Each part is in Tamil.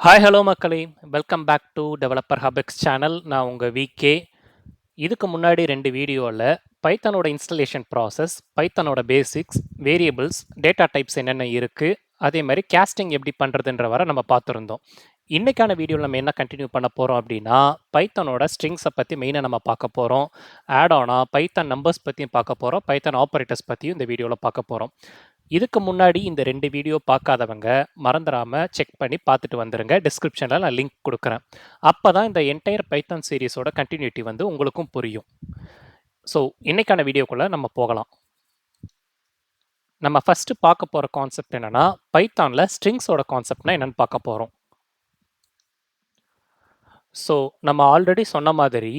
ஹாய் ஹலோ மக்களே, welcome back to developer Habex channel. நான் உங்கள் விகே. இதுக்கு முன்னாடி 2 வீடியோவில் பைத்தானோட இன்ஸ்டலேஷன் ப்ராசஸ், பைத்தானோட பேசிக்ஸ், வேரியபிள்ஸ், டேட்டா டைப்ஸ் என்னென்ன இருக்குது, அதே மாதிரி கேஸ்டிங் எப்படி பண்ணுறதுன்ற வரை நம்ம பார்த்துருந்தோம். இன்றைக்கான வீடியோவில் நம்ம என்ன கண்டினியூ பண்ண போகிறோம் அப்படின்னா, பைத்தானோட ஸ்ட்ரிங்ஸை பற்றி மெயினாக நம்ம பார்க்க போகிறோம். ஆட் ஆனா பைத்தான் நம்பர்ஸ் பற்றியும் பார்க்க போகிறோம், பைத்தான் ஆப்பரேட்டர்ஸ் பற்றியும் இந்த வீடியோவில் பார்க்க போகிறோம். இதுக்கு முன்னாடி இந்த 2 வீடியோ பார்க்காதவங்க மறந்துடாம செக் பண்ணி பார்த்துட்டு வந்துருங்க. டிஸ்கிரிப்ஷனில் நான் லிங்க் கொடுக்குறேன். அப்போ தான் இந்த என்டையர் பைத்தான் சீரிஸோட கண்டினியூட்டி வந்து உங்களுக்கும் புரியும். ஸோ இன்னைக்கான வீடியோக்குள்ளே நம்ம போகலாம். நம்ம ஃபஸ்ட்டு பார்க்க போகிற கான்செப்ட் என்னென்னா, பைத்தானில் ஸ்ட்ரிங்ஸோட கான்செப்ட்னா என்னென்னு பார்க்க போகிறோம். ஸோ நம்ம ஆல்ரெடி சொன்ன மாதிரி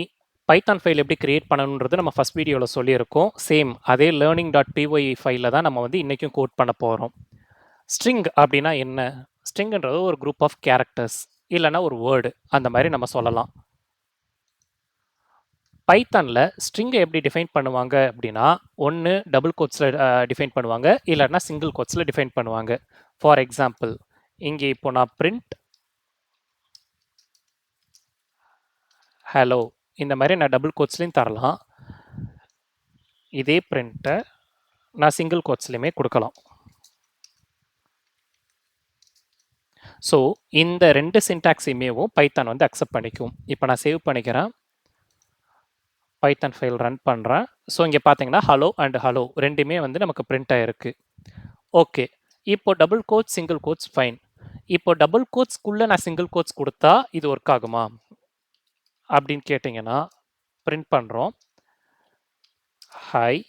பைத்தான் ஃபைல் எப்படி கிரியேட் பண்ணணுன்றது நம்ம ஃபஸ்ட் வீடியோவில் சொல்லியிருக்கோம். சேம் அதே learning.py ஃபைலில் தான் நம்ம வந்து இன்றைக்கும் கோட் பண்ண போகிறோம். ஸ்ட்ரிங் அப்படின்னா என்ன? ஸ்ட்ரிங்ன்றது ஒரு குரூப் ஆஃப் கேரக்டர்ஸ், இல்லைன்னா ஒரு வேர்டு, அந்த மாதிரி நம்ம சொல்லலாம். பைத்தானில் ஸ்ட்ரிங்கை எப்படி டிஃபைன் பண்ணுவாங்க அப்படின்னா, ஒன்று டபுள் கோட்ஸில் டிஃபைன் பண்ணுவாங்க, இல்லைன்னா சிங்கிள் கோட்ஸில் டிஃபைன் பண்ணுவாங்க. ஃபார் எக்ஸாம்பிள், இங்கே இப்போ நான் பிரிண்ட் ஹலோ இந்த மாதிரி நான் டபுள் கோட்ஸ்லையும் தரலாம். இதே பிரிண்ட்டை நான் சிங்கிள் கோட்ஸ்லையுமே கொடுக்கலாம். ஸோ இந்த 2 சின்டாக்ஸையுமேவும் பைத்தான் வந்து அக்செப்ட் பண்ணிக்கும். இப்போ நான் சேவ் பண்ணிக்கிறேன், பைத்தான் ஃபைல் ரன் பண்ணுறேன். ஸோ இங்கே பார்த்தீங்கன்னா ஹலோ அண்ட் ஹலோ ரெண்டுமே வந்து நமக்கு பிரிண்ட் ஆகிருக்கு. ஓகே, இப்போ double quotes single quotes fine. இப்போ டபுள் கோட்ஸ்க்குள்ளே நான் சிங்கிள் கோட்ஸ் கொடுத்தா இது ஒர்க் ஆகுமா அப்படின்னு கேட்டிங்கன்னா, பிரிண்ட் பண்ணுறோம், ஹாய்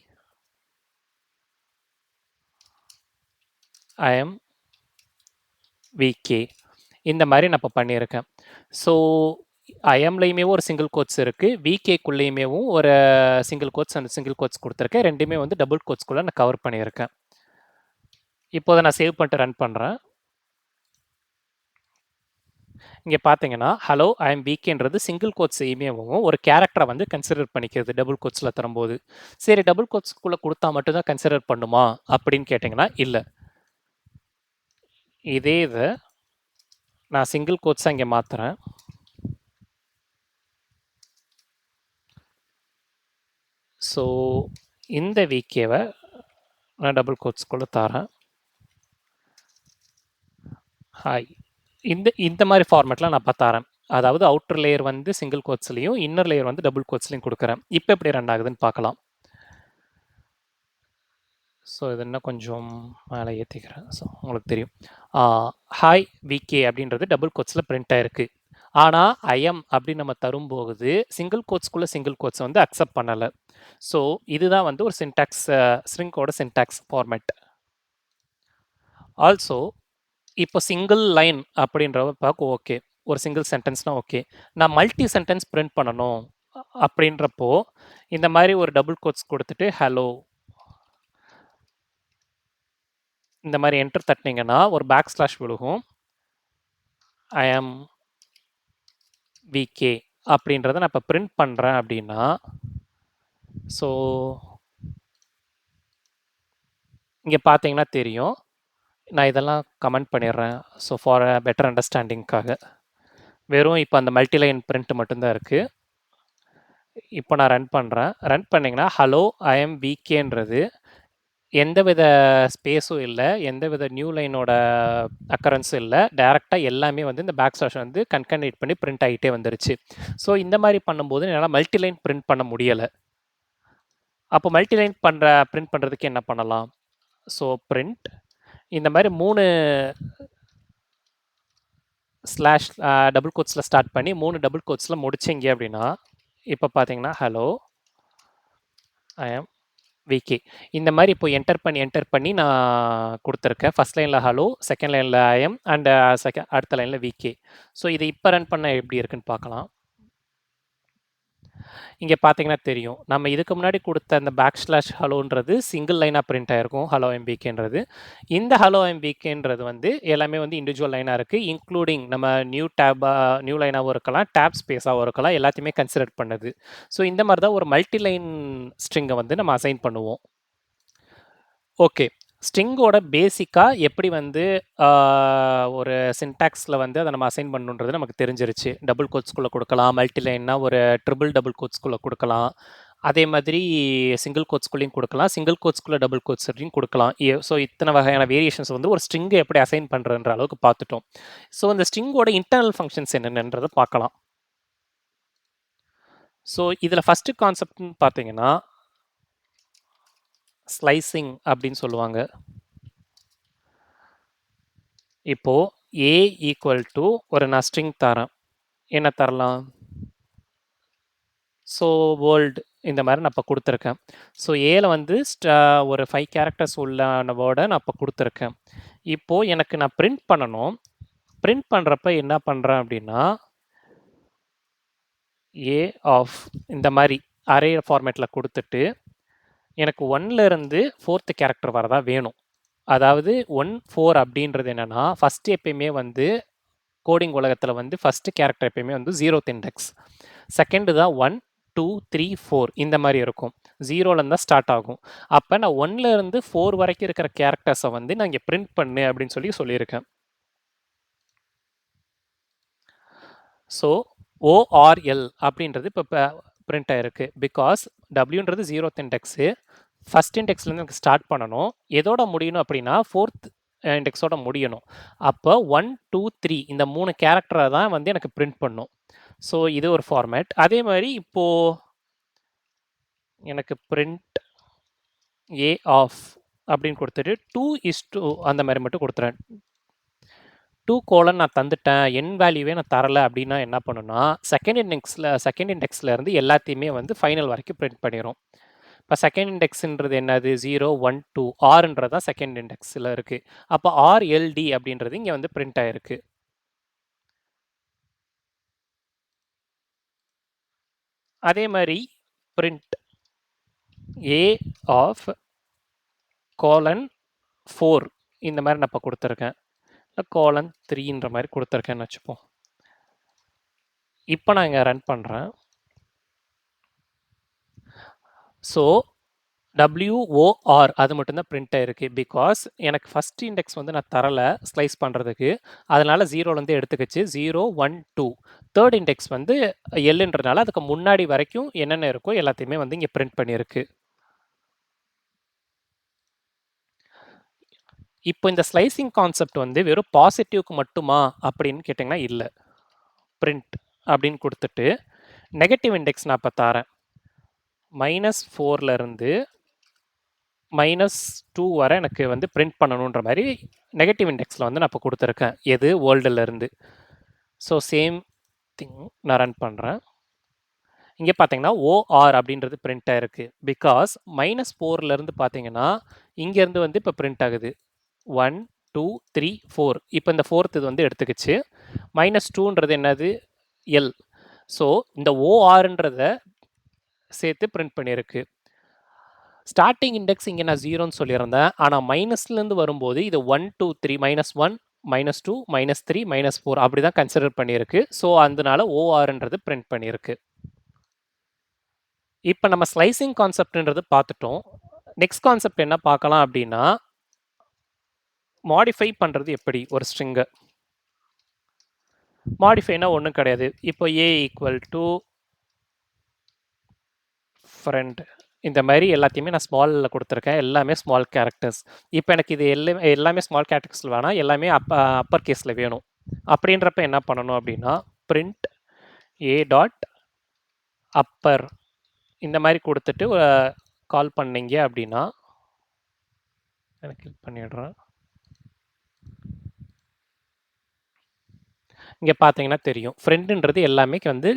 ஐ எம் விகே, இந்த மாதிரி நான் இப்போ பண்ணியிருக்கேன். ஸோ ஐஎம்லையுமே ஒரு சிங்கிள் கோட்ஸ் இருக்குது, விகேக்குள்ளேயுமேவும் ஒரு single quotes and single quotes கொடுத்துருக்கேன். ரெண்டுமே வந்து டபுள் கோட்ஸ்குள்ளே நான் கவர் பண்ணியிருக்கேன். இப்போதை நான் சேவ் பண்ணிட்டு ரன் பண்ணுறேன். இங்கே பார்த்தீங்கன்னா ஹலோ ஐ எம் விகேன்றது சிங்கிள் கோட்ஸ் இமேவும் ஒரு கேரக்டரை வந்து கன்சிடர் பண்ணிக்கிறது டபுள் கோட்ஸில் தரும்போது. சரி, டபுள் கோட்ஸ்குள்ளே கொடுத்தா மட்டும்தான் கன்சிடர் பண்ணுமா அப்படின்னு கேட்டிங்கன்னா இல்லை. இதே இதை நான் சிங்கிள் கோட்ஸாக இங்கே மாற்றுறேன். ஸோ இந்த விகேவை நான் டபுள் கோட்ஸ்குள்ளே தரேன், ஹாய். இந்த மாதிரி ஃபார்மேட்டில் நான் தரேன். அதாவது அவுட்டர் லேயர் வந்து சிங்கிள் கோட்ஸ்லையும் இன்னர் லேயர் வந்து டபுள் கோட்ஸ்லையும் கொடுக்குறேன். இப்போ எப்படி ரன் ஆகுதுன்னு பார்க்கலாம். ஸோ இது இன்னும் கொஞ்சம் மேலே ஏற்றிக்கிறேன். ஸோ உங்களுக்கு தெரியும், ஹாய் விகே அப்படின்றது டபுள் கோட்ஸில் பிரிண்ட் ஆகிருக்கு. ஆனால் ஐஎம் அப்படின்னு நம்ம தரும்போது சிங்கிள் கோட்ஸ்குள்ளே சிங்கிள் கோட்ஸ் வந்து அக்செப்ட் பண்ணலை. ஸோ இதுதான் வந்து ஒரு சின்டாக்ஸ், ஸ்ட்ரிங்கோட சின்டாக்ஸ் ஃபார்மேட். ஆல்சோ இப்போ சிங்கிள் லைன் அப்படின்றத பார்க்க ஓகே, ஒரு சிங்கிள் சென்டென்ஸ்னால் ஓகே. நான் மல்டி சென்டென்ஸ் பிரிண்ட் பண்ணணும் அப்படின்றப்போ இந்த மாதிரி ஒரு டபுள் கோட்ஸ் கொடுத்துட்டு ஹலோ இந்த மாதிரி என்டர் தட்டினீங்கன்னா ஒரு பேக் ஸ்லாஷ் விழுகும், ஐ ஆம் விகே அப்படின்றத நான் இப்போ பிரிண்ட் பண்ணுறேன் அப்படின்னா, ஸோ இங்கே பார்த்தீங்கன்னா தெரியும். நான் இதெல்லாம் கமெண்ட் பண்ணிடுறேன். ஸோ ஃபார் அ பெட்டர் அண்டர்ஸ்டாண்டிங்காக வெறும் இப்போ அந்த மல்டிலைன் பிரிண்ட் மட்டும்தான் இருக்குது. இப்போ நான் ரன் பண்ணுறேன். ரன் பண்ணிங்கன்னா ஹலோ ஐ எம் விகேன்றது எந்தவித ஸ்பேஸும் இல்லை, எந்தவித நியூ லைனோட அக்கரன்ஸும் இல்லை, டேரெக்டாக எல்லாமே வந்து இந்த பேக் ஸ்லாஷ் வந்து கன்கனேட் பண்ணி பிரிண்ட் ஆகிட்டே வந்துருச்சு. ஸோ இந்த மாதிரி பண்ணும்போது என்னால் மல்டிலைன் பிரிண்ட் பண்ண முடியலை. அப்போ மல்டிலைன் பிரிண்ட் பண்ணுறதுக்கு என்ன பண்ணலாம்? ஸோ பிரிண்ட் இந்த மாதிரி 3 ஸ்லாஷ் டபுள் கோட்ஸில் ஸ்டார்ட் பண்ணி 3 டபுள் கோட்ஸில் முடிச்சிங்க அப்படின்னா, இப்போ பார்த்தீங்கன்னா ஹலோ ஐ ஆம் விகே இந்த மாதிரி இப்போ என்டர் பண்ணி நான் கொடுத்துருக்கேன். ஃபஸ்ட் லைனில் ஹலோ, செகண்ட் லைனில் ஐஎம் அண்ட் அடுத்த லைனில் விகே. ஸோ இதை இப்போ ரன் பண்ண எப்படி இருக்குன்னு பார்க்கலாம். இங்கே பார்த்தீங்கன்னா தெரியும், நம்ம இதுக்கு முன்னாடி கொடுத்த அந்த பேக் ஸ்லாஷ் ஹலோன்றது சிங்கிள் லைனாக பிரிண்ட் ஆகிருக்கும், ஹலோ எம்பிகேன்றது. இந்த ஹலோ எம்பிகேன்றது வந்து எல்லாமே வந்து இண்டிவிஜுவல் லைனாக இருக்குது, இன்க்ளூடிங் நம்ம நியூ லைனாகவும் இருக்கலாம், டேப் ஸ்பேஸாகவும் இருக்கலாம், எல்லாத்தையுமே கன்சிடர் பண்ணுது. ஸோ இந்த மாதிரி தான் ஒரு மல்டி லைன் ஸ்ட்ரிங்கை வந்து நம்ம அசைன் பண்ணுவோம். ஓகே, ஸ்ட்ரிங்கோட பேசிக்காக எப்படி வந்து ஒரு சின்டாக்ஸில் வந்து அதை நம்ம அசைன் பண்ணணுன்றது நமக்கு தெரிஞ்சிருச்சு. டபுள் கோட்ஸ்குள்ளே கொடுக்கலாம், மல்டிலைன்னா ஒரு ட்ரிபிள் டபுள் கோட்ஸ்குள்ளே கொடுக்கலாம். அதே மாதிரி சிங்கிள் கோட்ஸ்குள்ளேயும் கொடுக்கலாம், சிங்கிள் கோட்ஸ்குள்ளே டபுள் கோட்ஸ்லையும் கொடுக்கலாம். ஸோ இத்தனை வகையான வேரியேஷன்ஸ் வந்து ஒரு ஸ்ட்ரிங்கை எப்படி அசைன் பண்ணுறன்ற அளவுக்கு பார்த்துட்டோம். ஸோ இந்த ஸ்ட்ரிங்கோட இன்டர்னல் ஃபங்க்ஷன்ஸ் என்னென்னன்றதை பார்க்கலாம். ஸோ இதில் ஃபஸ்ட்டு கான்செப்ட்னு பார்த்தீங்கன்னா ஸ்லைசிங் அப்படின்னு சொல்லுவாங்க. இப்போது ஏ ஈக்குவல் டு ஒரு நான் ஸ்ட்ரிங் தரேன். என்ன தரலாம்? ஸோ வேர்ல்டு இந்த மாதிரி நான் இப்போ கொடுத்துருக்கேன். ஸோ ஏல வந்து ஒரு 5 கேரக்டர்ஸ் உள்ளான வேர்டை நான் இப்போ கொடுத்துருக்கேன். இப்போது எனக்கு நான் பிரிண்ட் பண்ணணும். பிரிண்ட் பண்ணுறப்ப என்ன பண்ணுறேன் அப்படின்னா ஏ ஆஃப் இந்த மாதிரி அரே ஃபார்மேட்டில் கொடுத்துட்டு எனக்கு 1லேருந்து 4th கேரக்டர் வரதா வேணும். அதாவது 1, 4 அப்படின்றது என்னென்னா ஃபஸ்ட்டு எப்பயுமே வந்து கோடிங் உலகத்தில் வந்து ஃபஸ்ட்டு கேரக்டர் எப்பயுமே வந்து 0th இண்டெக்ஸ், செகண்டு தான் 1, 2, 3, 4 இந்த மாதிரி இருக்கும். 0லேருந்து தான் ஸ்டார்ட் ஆகும். அப்போ நான் 1லேருந்து 4 வரைக்கும் இருக்கிற கேரக்டர்ஸை வந்து நான் இங்கே பிரிண்ட் பண்ணு அப்படின்னு சொல்லியிருக்கேன். ஸோ ஓஆர்எல் அப்படின்றது இப்போ பிரிண்ட் ஆகிருக்கு. பிகாஸ் டபிள்யூன்றது 0th இண்டெக்ஸு, ஃபஸ்ட் இண்டெக்ஸ்லேருந்து எனக்கு ஸ்டார்ட் பண்ணணும். எதோட முடியணும் அப்படின்னா 4th இண்டெக்ஸோட முடியணும். அப்போ 1, 2, 3 இந்த 3 கேரக்டரை தான் வந்து எனக்கு பிரிண்ட் பண்ணும். ஸோ இது ஒரு ஃபார்மேட். அதே மாதிரி இப்போது எனக்கு பிரிண்ட் ஏ ஆஃப் அப்படின்னு கொடுத்துட்டு 2:2 அந்த மாதிரி மட்டும் கொடுத்துறேன். 2 நான் தந்துட்டேன், என் வேல்யூவே நான் தரலை அப்படின்னா என்ன பண்ணுன்னா செகண்ட் இண்டெக்ஸில் இருந்து எல்லாத்தையுமே வந்து ஃபைனல் வரைக்கும் பிரிண்ட் பண்ணிடும். இப்போ செகண்ட் இண்டெக்ஸ்ன்றது என்னது? 0, 1, 2 ஆர்ன்றது தான் செகண்ட் இண்டெக்ஸில் இருக்குது. அப்போ ஆர்எல்டி அப்படின்றது இங்கே வந்து பிரிண்ட் ஆகிருக்கு. அதே மாதிரி பிரிண்ட் ஏ ஆஃப் :4 இந்த மாதிரி நான் இப்போ கொடுத்துருக்கேன், :3ன்ற மாதிரி கொடுத்துருக்கேன்னு வச்சுப்போம். இப்போ நான் இங்கே ரன் பண்ணுறேன். ஸோ WOR அது மட்டும்தான் பிரிண்ட் ஆகிருக்கு. பிகாஸ் எனக்கு ஃபஸ்ட் இண்டெக்ஸ் வந்து நான் தரலை ஸ்லைஸ் பண்ணுறதுக்கு, அதனால் 0லேருந்து எடுத்துக்கிச்சு. 0, 1, 2 தேர்ட் இண்டெக்ஸ் வந்து எல்லுன்றதுனால அதுக்கு முன்னாடி வரைக்கும் என்னென்ன இருக்கோ எல்லாத்தையுமே வந்து இங்கே பிரிண்ட் பண்ணியிருக்கு. இப்போ இந்த ஸ்லைசிங் கான்செப்ட் வந்து வெறும் பாசிட்டிவ்க்கு மட்டுமா அப்படின்னு கேட்டிங்கன்னா இல்லை. பிரிண்ட் அப்படின்னு கொடுத்துட்டு நெகட்டிவ் இண்டெக்ஸ் நான் இப்போ தரேன். -4லேருந்து -2 வரை எனக்கு வந்து பிரிண்ட் பண்ணணுன்ற மாதிரி நெகட்டிவ் இண்டெக்ஸில் வந்து நான் இப்போ கொடுத்துருக்கேன். எது? வேர்ல்டுலேருந்து. ஸோ சேம் திங் நான் ரன் பண்ணுறேன். இங்கே பார்த்தீங்கன்னா ஓஆர் அப்படின்றது பிரிண்ட் ஆகிருக்கு. பிகாஸ் -4லேருந்து பார்த்தீங்கன்னா இங்கேருந்து வந்து இப்போ பிரிண்ட் ஆகுது 1, 2, 3, 4. இப்போ இந்த 4th இது வந்து எடுத்துக்கிச்சு. -2ன்றது என்னது? எல். ஸோ இந்த ஓஆர்ன்றத சேர்த்து பிரிண்ட் பண்ணியிருக்கு. ஸ்டார்டிங் இண்டெக்ஸ் இங்கே நான் 0ன்னு சொல்லியிருந்தேன். ஆனால் மைனஸ்லேருந்து வரும்போது இது 1, 2, 3 -1, -2, -3, -4 அப்படி தான் கன்சிடர் பண்ணியிருக்கு. ஸோ அதனால ஓஆர்ன்றது பிரிண்ட் பண்ணியிருக்கு. இப்போ நம்ம ஸ்லைசிங் கான்செப்ட்ன்றது பார்த்துட்டோம். நெக்ஸ்ட் கான்செப்ட் என்ன பார்க்கலாம் அப்படின்னா மாடிஃபை பண்ணுறது எப்படி ஒரு ஸ்ட்ரிங்கை. மாடிஃபைனா ஒன்றும் கிடையாது. இப்போ ஏ ஈக்குவல் டு ஃப்ரெண்ட் இந்த மாதிரி எல்லாத்தையுமே நான் ஸ்மாலில் கொடுத்துருக்கேன். எல்லாமே ஸ்மால் கேரக்டர்ஸ். இப்போ எனக்கு இது எல்லாமே ஸ்மால் கேரக்டர்ஸில் வேணாம், எல்லாமே அப்பர் கேஸில் வேணும். அப்படின்றப்ப என்ன பண்ணணும் அப்படின்னா பிரிண்ட் ஏ டாட் அப்பர் இந்த மாதிரி கொடுத்துட்டு கால் பண்ணீங்க அப்படின்னா எனக்கு கிளிக் பண்ணிடுறேன். இங்கே பார்த்தீங்கன்னா தெரியும், ஃப்ரெண்டுன்றது எல்லாமே வந்து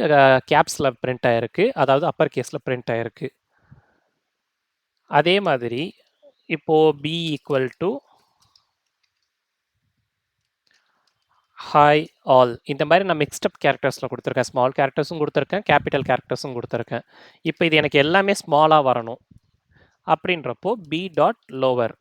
கேப்ஸில் பிரிண்ட் ஆகிருக்கு, அதாவது அப்பர் கேஸில் பிரிண்ட் ஆகிருக்கு. அதே மாதிரி இப்போது B equal to hi all இந்த மாதிரி நான் மிக்ஸ்டப் கேரக்டர்ஸில் கொடுத்துருக்கேன். ஸ்மால் கேரக்டர்ஸும் கொடுத்துருக்கேன், கேபிட்டல் கேரக்டர்ஸும் கொடுத்துருக்கேன். இப்போ இது எனக்கு எல்லாமே ஸ்மாலாக வரணும் அப்படின்றப்போ பி டாட் லோவர்.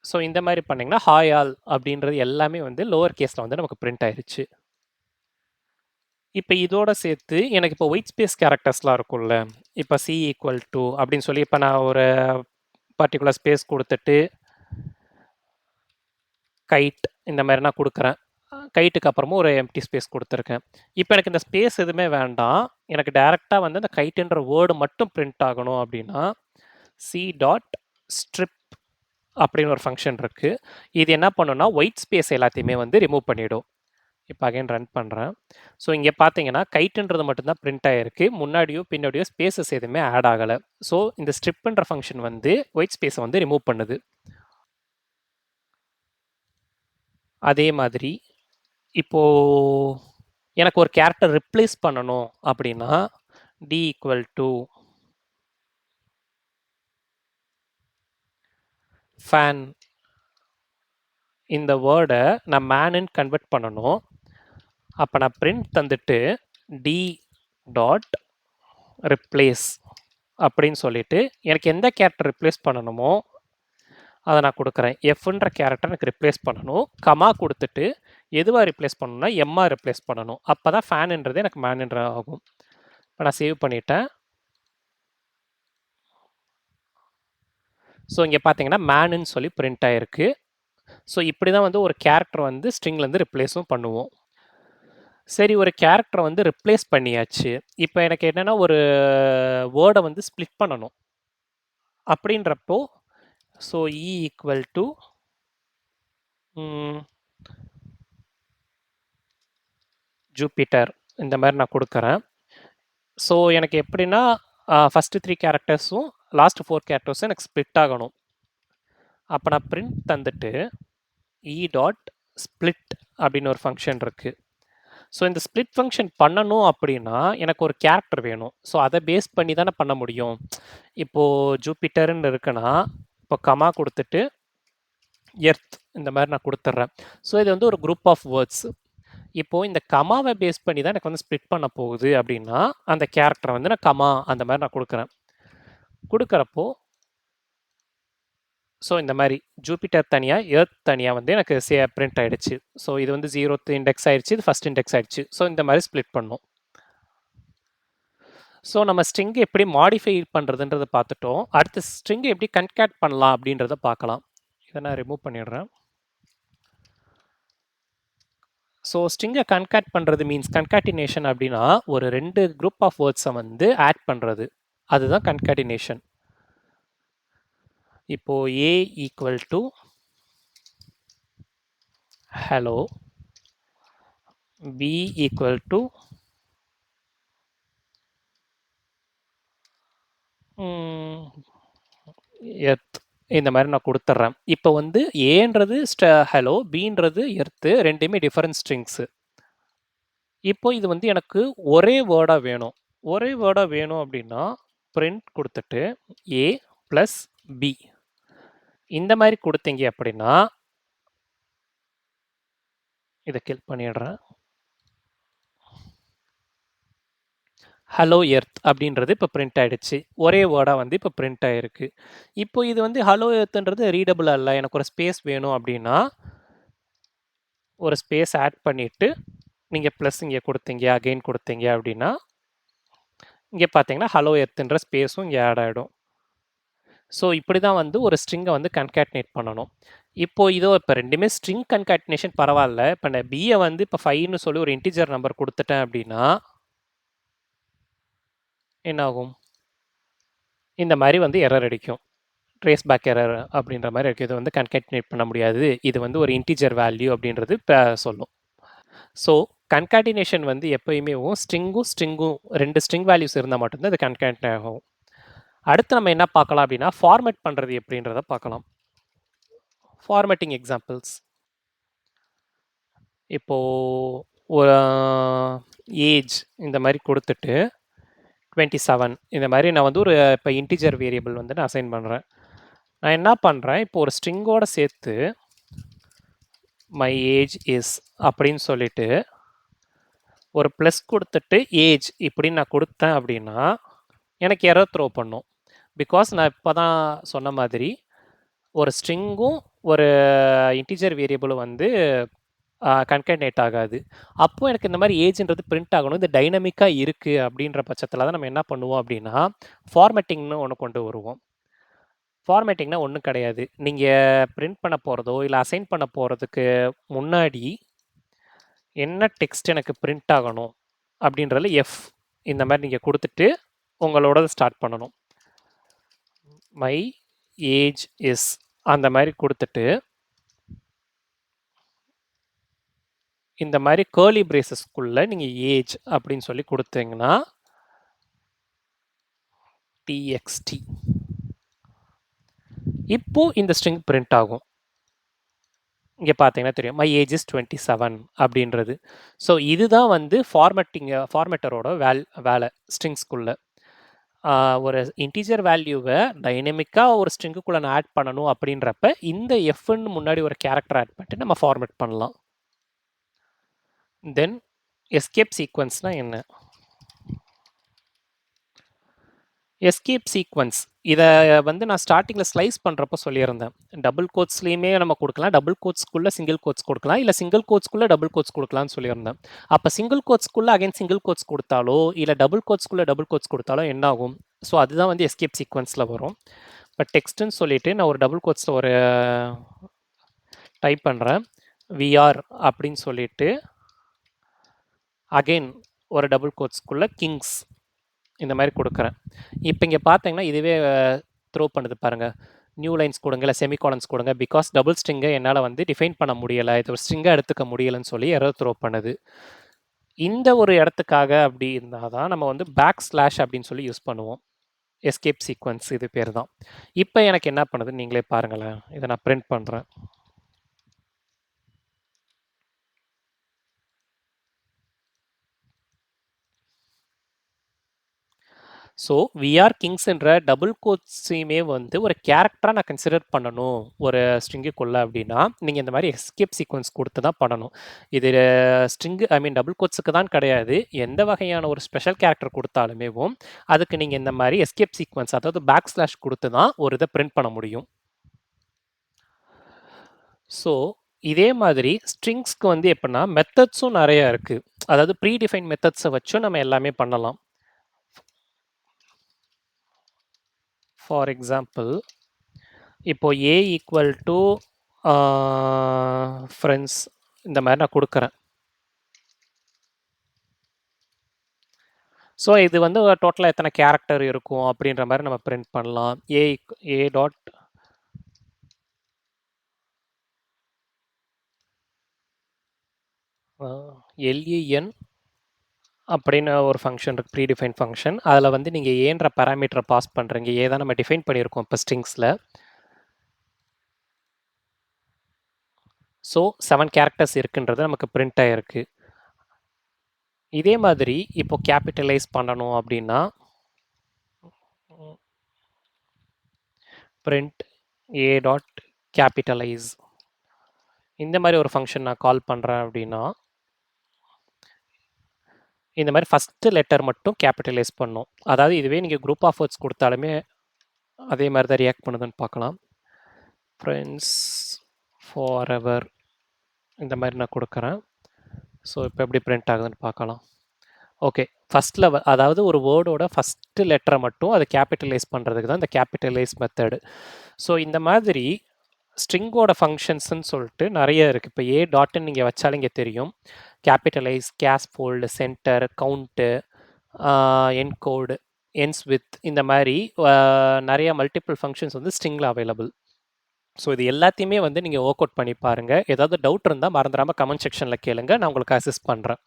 ஸோ இந்த மாதிரி பண்ணிங்கன்னா ஹாய் ஆல் அப்படின்றது எல்லாமே வந்து லோவர் கேஸில் வந்து நமக்கு பிரிண்ட் ஆயிடுச்சு. இப்போ இதோட சேர்த்து எனக்கு இப்போ ஒயிட் ஸ்பேஸ் கேரக்டர்ஸ்லாம் இருக்கும்ல, இப்போ சி ஈக்குவல் டு அப்படின்னு சொல்லி இப்போ நான் ஒரு பர்டிகுலர் ஸ்பேஸ் கொடுத்துட்டு கைட் இந்த மாதிரி நான் கொடுக்குறேன். கைட்டுக்கு அப்புறமும் ஒரு எம்டி ஸ்பேஸ் கொடுத்துருக்கேன். இப்போ எனக்கு இந்த ஸ்பேஸ் எதுவுமே வேண்டாம். எனக்கு டைரெக்டாக வந்து அந்த கைட்டுன்ற வேர்டு மட்டும் பிரிண்ட் ஆகணும் அப்படின்னா சி டாட் ஸ்ட்ரிப் அப்படின்னு ஒரு ஃபங்க்ஷன் இருக்குது. இது என்ன பண்ணுன்னா ஒயிட் ஸ்பேஸ் எல்லாத்தையுமே வந்து ரிமூவ் பண்ணிவிடும். இப்போ அகைன் ரன் பண்ணுறேன். ஸோ இங்கே பார்த்தீங்கன்னா கைட்டுன்றது மட்டும்தான் பிரிண்ட் ஆகிருக்கு. முன்னாடியோ பின்னாடியோ ஸ்பேசஸ் எதுவுமே ஆட் ஆகலை. ஸோ இந்த ஸ்ட்ரிப்புன்ற ஃபங்க்ஷன் வந்து ஒயிட் ஸ்பேஸை வந்து ரிமூவ் பண்ணுது. அதே மாதிரி இப்போது எனக்கு ஒரு கேரக்டர் ரிப்ளேஸ் பண்ணணும் அப்படின்னா டி ஈக்குவல் டு ஃபேன் இந்த வேர்டை நான் மேனுன்னு கன்வெர்ட் பண்ணணும். அப்போ நான் பிரிண்ட் தந்துட்டு டி டாட் ரிப்ளேஸ் அப்படின்னு சொல்லிட்டு எனக்கு எந்த கேரக்டர் ரிப்ளேஸ் பண்ணணுமோ அதை நான் கொடுக்குறேன். எஃப்ன்ற கேரக்டர் எனக்கு ரிப்ளேஸ் பண்ணணும். கமா கொடுத்துட்டு எதுவாக ரிப்ளேஸ் பண்ணணும்னா எம்மா ரிப்ளேஸ் பண்ணணும். அப்போ தான் ஃபேனுன்றது எனக்கு மேனுன்ற ஆகும். இப்போ நான் சேவ் பண்ணிட்டேன். ஸோ இங்கே பார்த்தீங்கன்னா மேனுன்னு சொல்லி பிரிண்ட் ஆகிருக்கு. ஸோ இப்படி தான் வந்து ஒரு கேரக்டர் வந்து ஸ்ட்ரிங்லேருந்து ரிப்ளேஸும் பண்ணுவோம். சரி, ஒரு கேரக்டரை வந்து ரிப்ளேஸ் பண்ணியாச்சு. இப்போ எனக்கு என்னென்னா ஒரு வேர்டை வந்து ஸ்ப்ளிட் பண்ணணும். அப்படின்றப்போ so E equal to Jupiter இந்த மாதிரி நான் கொடுக்குறேன். ஸோ எனக்கு எப்படின்னா ஃபஸ்ட்டு 3 கேரக்டர்ஸும் லாஸ்ட் 4 கேரக்டர்ஸும் எனக்கு ஸ்ப்ளிட் ஆகணும். அப்போ நான் பிரிண்ட் தந்துட்டு இ டாட் ஸ்ப்ளிட் அப்படின்னு ஒரு ஃபங்க்ஷன் இருக்குது. ஸோ இந்த ஸ்ப்ளிட் ஃபங்க்ஷன் பண்ணணும் அப்படின்னா எனக்கு ஒரு கேரக்டர் வேணும். ஸோ அதை பேஸ் பண்ணி தானே பண்ண முடியும். இப்போது ஜூபிட்டர்னு இருக்குன்னா இப்போ கமா கொடுத்துட்டு எர்த் இந்த மாதிரி நான் கொடுத்துட்றேன். ஸோ இது வந்து ஒரு குரூப் ஆஃப் வேர்ட்ஸ். இப்போது இந்த கமாவை பேஸ் பண்ணி தான் எனக்கு வந்து ஸ்ப்ளிட் பண்ண போகுது அப்படின்னா அந்த கேரக்டரை வந்து நான் கமா அந்த மாதிரி நான் கொடுக்குறேன். கொடுக்குறப்போ ஸோ இந்த மாதிரி ஜூபிட்டர் தனியாக எர்த் தனியாக வந்து எனக்கு பிரிண்ட் ஆகிடுச்சு. ஸோ இது வந்து 0th இண்டெக்ஸ் ஆகிடுச்சு, இது ஃபஸ்ட் இண்டெக்ஸ் ஆகிடுச்சு. ஸோ இந்த மாதிரி ஸ்ப்ளிட் பண்ணோம். ஸோ நம்ம ஸ்ட்ரிங் எப்படி மாடிஃபை பண்ணுறதுன்றதை பார்த்துட்டோம். அடுத்து ஸ்ட்ரிங்கை எப்படி கன்கேட் பண்ணலாம் அப்படின்றத பார்க்கலாம். இதை நான் ரிமூவ் பண்ணிடுறேன். ஸோ ஸ்ட்ரிங்கை கன்கேட் பண்ணுறது மீன்ஸ் கன்காட்டினேஷன் அப்படின்னா ஒரு 2 குரூப் ஆஃப் வேர்ட்ஸை வந்து ஆட் பண்ணுறது, அதுதான் கன்காட்டினேஷன். இப்போது A equal to hello, B equal to earth இந்த மாதிரி நான் கொடுத்துட்றேன். இப்போ வந்து ஏன்றது ஹலோ, பின்றது எர்த்து, ரெண்டுமே டிஃபரன்ட் ஸ்ட்ரிங்ஸு. இப்போ இது வந்து எனக்கு ஒரே வேர்டாக வேணும். ஒரே வேர்டாக வேணும் அப்படின்னா பிரிண்ட் கொடுத்துட்டு ஏ ப்ளஸ் பி இந்த மாதிரி கொடுத்தீங்க அப்படின்னா இதை கில் பண்ணிடுறேன். ஹலோ எர்த் அப்படின்றது இப்போ பிரிண்ட் ஆகிடுச்சு. ஒரே வேர்டாக வந்து இப்போ பிரிண்ட் ஆகிருக்கு. இப்போ இது வந்து ஹலோ எர்த்துன்றது ரீடபிளாக இல்லை, எனக்கு ஒரு ஸ்பேஸ் வேணும் அப்படின்னா ஒரு ஸ்பேஸ் ஆட் பண்ணிவிட்டு நீங்கள் ப்ளஸ் இங்கே கொடுத்தீங்க அகெயின் கொடுத்தீங்க அப்படின்னா இங்கே பார்த்தீங்கன்னா ஹலோ எர்த்துன்ற ஸ்பேஸும் இங்கே ஆட் ஆகிடும். ஸோ இப்படி தான் வந்து ஒரு ஸ்ட்ரிங்கை வந்து கன்காட்டினேட் பண்ணணும். இப்போது இதோ இப்போ ரெண்டுமே ஸ்ட்ரிங் கன்காட்டினேஷன் பரவாயில்ல. இப்போ நான் பியை வந்து இப்போ 5ன்னு சொல்லி ஒரு இன்டிஜர் நம்பர் கொடுத்துட்டேன் அப்படின்னா என்ன ஆகும், இந்த மாதிரி வந்து எரர் அடிக்கும். ட்ரேஸ் பேக் எரர் அப்படின்ற மாதிரி இருக்குது. இது வந்து கன்காட்டினேட் பண்ண முடியாது, இது வந்து ஒரு இன்டிஜர் வேல்யூ அப்படின்றது இப்போ சொல்லும். ஸோ கன்காட்டினேஷன் வந்து எப்போயுமே ஸ்ட்ரிங்கும் 2 ஸ்ட்ரிங் வேல்யூஸ் இருந்தால் மட்டும்தான் இது கன்காட்டினேட் ஆகும். அடுத்து நம்ம என்ன பார்க்கலாம் அப்படின்னா ஃபார்மேட் பண்ணுறது எப்படின்றத பார்க்கலாம். Formatting examples. இப்போது ஒரு ஏஜ் இந்த மாதிரி கொடுத்துட்டு 27 இந்த மாதிரி நான் வந்து ஒரு இப்போ இன்டிஜர் வேரியபிள் வந்து நான் அசைன் பண்ணுறேன். நான் என்ன பண்ணுறேன், இப்போ ஒரு ஸ்ட்ரிங்கோட சேர்த்து மை ஏஜ் இஸ் அப்படின்னு சொல்லிட்டு ஒரு ப்ளஸ் கொடுத்துட்டு ஏஜ் இப்படின்னு நான் கொடுத்தேன் அப்படின்னா எனக்கு எரர் த்ரோ பண்ணும். பிகாஸ் நான் இப்போ தான் சொன்ன மாதிரி ஒரு ஸ்ட்ரிங்கும் ஒரு இன்டிஜர் வேரியபிளும் வந்து கன்கேட்னேட் ஆகாது. அப்போ எனக்கு இந்த மாதிரி ஏஜ்ன்றது பிரிண்ட் ஆகணும். இது டைனமிக்காக இருக்குது அப்படின்ற பட்சத்தில் தான் நம்ம என்ன பண்ணுவோம் அப்படின்னா, ஃபார்மேட்டிங்னு ஒன்று கொண்டு வருவோம். ஃபார்மேட்டிங்னா ஒன்றும் கிடையாது. நீங்கள் பிரிண்ட் பண்ண போகிறதோ இல்லை அசைன் பண்ண போகிறதுக்கு முன்னாடி என்ன டெக்ஸ்ட் எனக்கு பிரிண்ட் ஆகணும் அப்படின்றதுல இந்த மாதிரி நீங்கள் கொடுத்துட்டு உங்களோடது ஸ்டார்ட் பண்ணணும். மை ஏஜ் இஸ் அந்த மாதிரி கொடுத்துட்டு இந்த மாதிரி கேர்லி பிரேசஸ்க்குள்ள நீங்கள் ஏஜ் அப்படின்னு சொல்லி கொடுத்தீங்கன்னா txt இப்போ இந்த ஸ்ட்ரிங் பிரிண்ட் ஆகும். இங்கே பார்த்தீங்கன்னா தெரியும் மை ஏஜ் இஸ் 27 அப்படின்றது. ஸோ இதுதான் வந்து ஃபார்மேட்டரோட வேலை ஸ்ட்ரிங்ஸ்குள்ள. ஒரு இன்டீஜர் வேல்யூவை டைனமிக்காக ஒரு ஸ்ட்ரிங்குக்குள்ளே நான் ஆட் பண்ணணும் அப்படின்றப்ப இந்த எஃப்னு முன்னாடி ஒரு கேரக்டர் ஆட் பண்ணிட்டு நம்ம ஃபார்மேட் பண்ணலாம். தென் எஸ்கேப் சீக்வன்ஸ்னால் என்ன? எஸ்கேப் சீக்வன்ஸ் இதை வந்து நான் ஸ்டார்டிங்கில் ஸ்லைஸ் பண்ணுறப்ப சொல்லியிருந்தேன். டபுள் கோட்ஸ்லேயுமே நம்ம கொடுக்கலாம், டபுள் கோட்ஸ்க்குள்ளே சிங்கிள் கோட்ஸ் கொடுக்கலாம், இல்லை சிங்கிள் கோட்ஸ்க்குள்ளே டபுள் கோட்ஸ் கொடுக்கலாம்னு சொல்லியிருந்தேன். அப்போ சிங்கிள் கோட்ஸ்க்குள்ளே அகைன் சிங்கிள் கோட்ஸ் கொடுத்தாலோ இல்லை டபுள் கோட்ஸ்க்குள்ளே டபுள் கோட்ஸ் கொடுத்தாலோ என்ன ஆகும்? ஸோ அதுதான் வந்து எஸ்கேப் சீக்வன்ஸில் வரும். இப்போ டெக்ஸ்ட்டுன்னு சொல்லிவிட்டு நான் ஒரு டபுள் கோட்ஸில் ஒரு டைப் பண்ணுறேன், விஆர் அப்படின்னு சொல்லிட்டு அகெயின் ஒரு டபுள் கோட்ஸ்க்குள்ளே கிங்ஸ் இந்த மாதிரி கொடுக்குறேன். இப்போ இங்கே பார்த்தீங்கன்னா இதுவே த்ரோ பண்ணுது பாருங்கள். நியூ லைன்ஸ் கொடுங்க இல்லை செமிகாலன்ஸ் கொடுங்க, பிகாஸ் டபுள் ஸ்ட்ரிங்கை என்னால் வந்து டிஃபைன் பண்ண முடியலை, இது ஒரு ஸ்ட்ரிங்கை எடுத்துக்க முடியலைன்னு சொல்லி எரர் த்ரோ பண்ணுது. இந்த ஒரு இடத்துக்காக அப்படி இருந்தால் தான் நம்ம வந்து பேக் ஸ்லாஷ் அப்படின்னு சொல்லி யூஸ் பண்ணுவோம். எஸ்கேப் சீக்வன்ஸ் இது பேர் தான். இப்போ எனக்கு என்ன பண்ணுதுன்னு நீங்களே பாருங்களேன். இதை நான் பிரிண்ட் பண்ணுறேன். ஸோ விஆர் கிங்ஸ்ன்ற டபுள் கோட்ஸையுமே வந்து ஒரு கேரக்டராக நான் கன்சிடர் பண்ணணும் ஒரு ஸ்ட்ரிங்குக்குள்ளே அப்படின்னா நீங்கள் இந்த மாதிரி எஸ்கேப் சீக்வன்ஸ் கொடுத்து தான் பண்ணணும். இது ஸ்ட்ரிங்கு டபுள் கோட்ஸுக்கு தான் கிடையாது, எந்த வகையான ஒரு ஸ்பெஷல் கேரக்டர் கொடுத்தாலுமே அதுக்கு நீங்கள் இந்த மாதிரி எஸ்கேப் சீக்வன்ஸ் அதாவது பேக் ஸ்லாஷ் கொடுத்து தான் ஒரு இதை பிரிண்ட் பண்ண முடியும். ஸோ இதே மாதிரி ஸ்ட்ரிங்ஸ்க்கு வந்து எப்படின்னா மெத்தட்ஸும் நிறையா இருக்குது. அதாவது ப்ரீ டிஃபைன் மெத்தட்ஸை வச்சும் நம்ம எல்லாமே பண்ணலாம். ஃபார் எக்ஸாம்பிள் இப்போ ஏ ஈக்குவல் டு ஃப்ரெண்ட்ஸ் இந்த மாதிரி நான் கொடுக்குறேன். ஸோ இது வந்து டோட்டலாக எத்தனை கேரக்டர் இருக்கும் அப்படின்ற மாதிரி நம்ம பிரிண்ட் பண்ணலாம். ஏ டாட் எல்இஎன் அப்படின்னு ஒரு ஃபங்க்ஷன் இருக்குது, ப்ரீ டிஃபைன் ஃபங்க்ஷன். அதில் வந்து நீங்கள் ஏன்ற பேராமீட்டரை பாஸ் பண்ணுறீங்க. ஏ தான் நம்ம டிஃபைன் பண்ணியிருக்கோம் இப்போ ஸ்ட்ரிங்ஸில். ஸோ 7 கேரக்டர்ஸ் இருக்குன்றது நமக்கு பிரிண்ட் ஆகிருக்கு. இதே மாதிரி இப்போ கேபிட்டலைஸ் பண்ணணும் அப்படின்னா பிரிண்ட் ஏ டாட் கேபிட்டலைஸ் இந்த மாதிரி ஒரு ஃபங்க்ஷன் நான் கால் பண்ணுறேன் அப்படின்னா இந்த மாதிரி ஃபஸ்ட்டு லெட்டர் மட்டும் கேபிட்டலைஸ் பண்ணும். அதாவது இதுவே நீங்கள் குரூப் ஆஃப் வேர்ட்ஸ் கொடுத்தாலுமே அதே மாதிரி தான் ரியாக்ட் பண்ணுதுன்னு பார்க்கலாம். ஃப்ரெண்ட்ஸ் ஃபார் எவர் இந்த மாதிரி நான் கொடுக்குறேன். ஸோ இப்போ எப்படி பிரிண்ட் ஆகுதுன்னு பார்க்கலாம். ஓகே, ஃபஸ்ட்டில் அதாவது ஒரு வேர்டோட ஃபஸ்ட்டு லெட்டரை மட்டும் அதை கேபிட்டலைஸ் பண்ணுறதுக்கு தான் இந்த கேபிட்டலைஸ் மெத்தடு. ஸோ இந்த மாதிரி ஸ்ட்ரிங்கோட ஃபங்க்ஷன்ஸ்ன்னு சொல்லிட்டு நிறைய இருக்குது. இப்போ ஏ டாட்டுன்னு நீங்கள் வச்சாலும் இங்கே தெரியும். Capitalize, casefold, center, count, encode, ends with இந்த மாதிரி நிறைய மல்டிபிள் ஃபங்க்ஷன்ஸ் வந்து ஸ்ட்ரிங்கில் அவைலபிள். ஸோ இது எல்லாத்தையுமே வந்து நீங்கள் ஒர்க் அவுட் பண்ணி பாருங்கள். ஏதாவது டவுட் இருந்தால் மறந்துடாமல் கமெண்ட் செக்ஷனில் கேளுங்க, நான் உங்களுக்கு அசிஸ்ட் பண்ணுறேன்.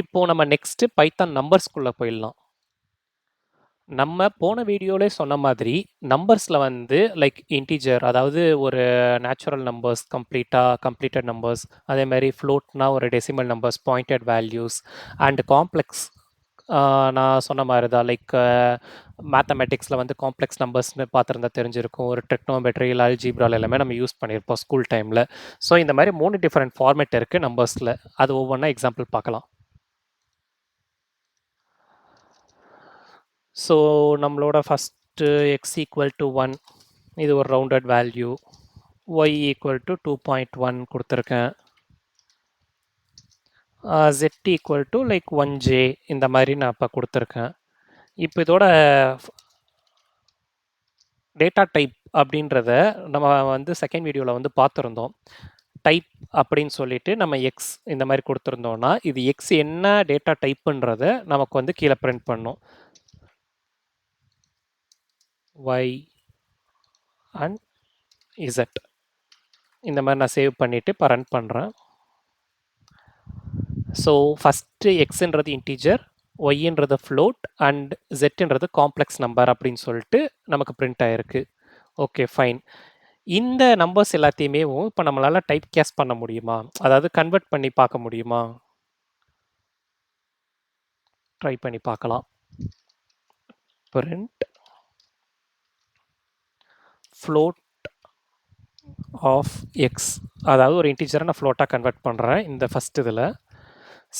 இப்போது நம்ம நெக்ஸ்ட்டு பைத்தான் நம்பர்ஸ்குள்ளே போயிடலாம். நம்ம போன வீடியோவிலே சொன்ன மாதிரி நம்பர்ஸில் வந்து லைக் இன்டீஜர், அதாவது ஒரு நேச்சுரல் நம்பர்ஸ், கம்ப்ளீட்டட் நம்பர்ஸ், அதே மாதிரி ஃப்ளோட்னா ஒரு decimal numbers, pointed values and complex. நான் சொன்ன மாதிரி தான் லைக் மேத்தமெட்டிக்ஸில் வந்து காம்ப்ளெக்ஸ் நம்பர்ஸ்னு பார்த்துருந்தா தெரிஞ்சிருக்கும். ஒரு ட்ரிக்னோமெட்ரி, அல்ஜீப்ரால் எல்லாமே நம்ம யூஸ் பண்ணியிருப்போம் ஸ்கூல் டைமில். ஸோ இந்த மாதிரி 3 டிஃப்ரெண்ட் ஃபார்மேட் இருக்குது நம்பர்ஸில். அது ஒவ்வொன்றா எக்ஸாம்பிள் பார்க்கலாம். ஸோ நம்மளோட ஃபஸ்ட்டு எக்ஸ் ஈக்குவல் டு 1, இது ஒரு rounded value. Y equal to 2.1 கொடுத்துருக்கேன். z equal to like 1j இந்த மாதிரி நான் இப்போ கொடுத்துருக்கேன். இப்போ இதோட டேட்டா டைப் அப்படின்றத நம்ம வந்து செகண்ட் வீடியோவில் வந்து பார்த்துருந்தோம். டைப் அப்படின்னு சொல்லிட்டு நம்ம எக்ஸ் இந்த மாதிரி கொடுத்துருந்தோம்னா இது எக்ஸ் என்ன டேட்டா டைப்புன்றத நமக்கு வந்து கீழே பிரிண்ட் பண்ணும். y அண்ட் z இந்த மாதிரி நான் சேவ் பண்ணிவிட்டு இப்போ ரன் பண்ணுறேன். ஸோ ஃபஸ்ட்டு எக்ஸுன்றது இன்டீஜர், ஒய்ன்றது ஃப்ளோட் அண்ட் ஜெட்ன்றது காம்ப்ளெக்ஸ் நம்பர் அப்படின்னு சொல்லிட்டு நமக்கு பிரிண்ட் ஆகிருக்கு. Okay fine. இந்த நம்பர்ஸ் எல்லாத்தையுமே இப்போ நம்மளால் டைப் கேஸ் பண்ண முடியுமா, அதாவது கன்வெர்ட் பண்ணி பார்க்க முடியுமா? ட்ரை பண்ணி பார்க்கலாம். பிரிண்ட் ஃப்ளோட் ஆஃப் எக்ஸ், அதாவது ஒரு இன்டீஜரை நான் ஃப்ளோட்டாக கன்வெர்ட் பண்ணுறேன் இந்த ஃபஸ்ட் இதில்.